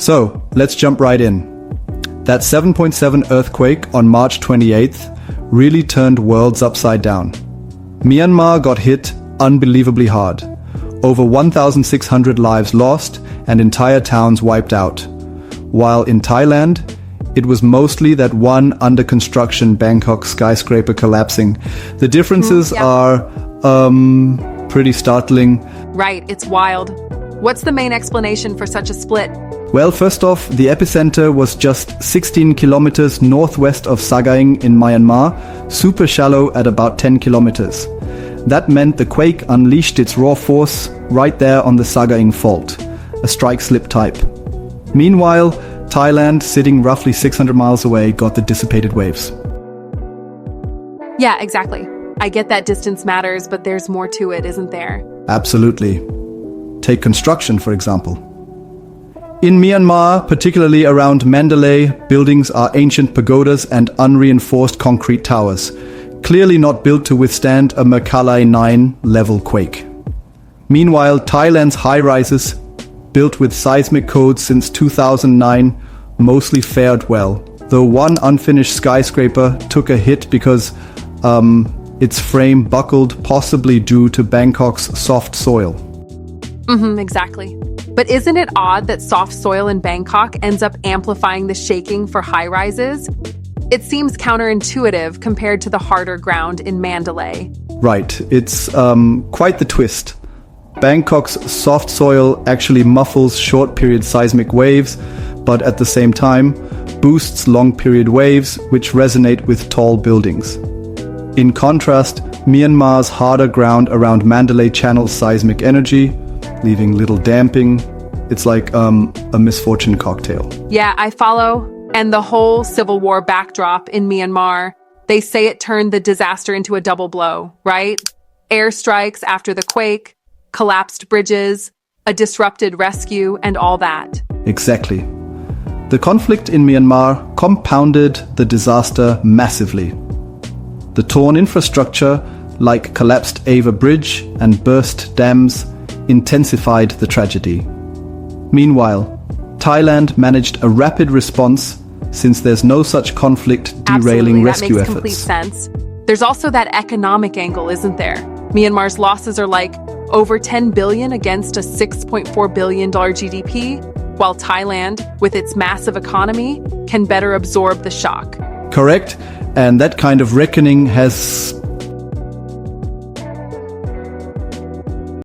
So, let's jump right in. That 7.7 earthquake on March 28th really turned worlds upside down. Myanmar got hit unbelievably hard. Over 1,600 lives lost and entire towns wiped out. While in Thailand, it was mostly that one under construction Bangkok skyscraper collapsing. The differences are pretty startling. Right, it's wild. What's the main explanation for such a split? Well, first off, the epicenter was just 16 kilometers northwest of Sagaing in Myanmar, super shallow at about 10 kilometers. That meant the quake unleashed its raw force right there on the Sagaing fault, a strike-slip type. Meanwhile, Thailand, sitting roughly 600 miles away, got the dissipated waves. Yeah, exactly. I get that distance matters, but there's more to it, isn't there? Absolutely. Take construction, for example. In Myanmar, particularly around Mandalay, buildings are ancient pagodas and unreinforced concrete towers, clearly not built to withstand a Mercalli 9 level quake. Meanwhile, Thailand's high-rises, built with seismic codes since 2009, mostly fared well, though one unfinished skyscraper took a hit because its frame buckled, possibly due to Bangkok's soft soil. Exactly. But isn't it odd that soft soil in Bangkok ends up amplifying the shaking for high-rises? It seems counterintuitive compared to the harder ground in Mandalay. Right, it's quite the twist. Bangkok's soft soil actually muffles short-period seismic waves, but at the same time boosts long-period waves which resonate with tall buildings. In contrast, Myanmar's harder ground around Mandalay channels seismic energy, leaving little damping. It's like a misfortune cocktail. Yeah, I follow. And the whole civil war backdrop in Myanmar, they say it turned the disaster into a double blow, right? Airstrikes after the quake, collapsed bridges, a disrupted rescue, and all that. Exactly. The conflict in Myanmar compounded the disaster massively. The torn infrastructure, like collapsed Ava Bridge and burst dams, intensified the tragedy. Meanwhile, Thailand managed a rapid response since there's no such conflict derailing rescue efforts. That makes complete sense. There's also that economic angle, isn't there? Myanmar's losses are like over 10 billion against a $6.4 billion GDP, while Thailand, with its massive economy, can better absorb the shock. Correct, and that kind of reckoning has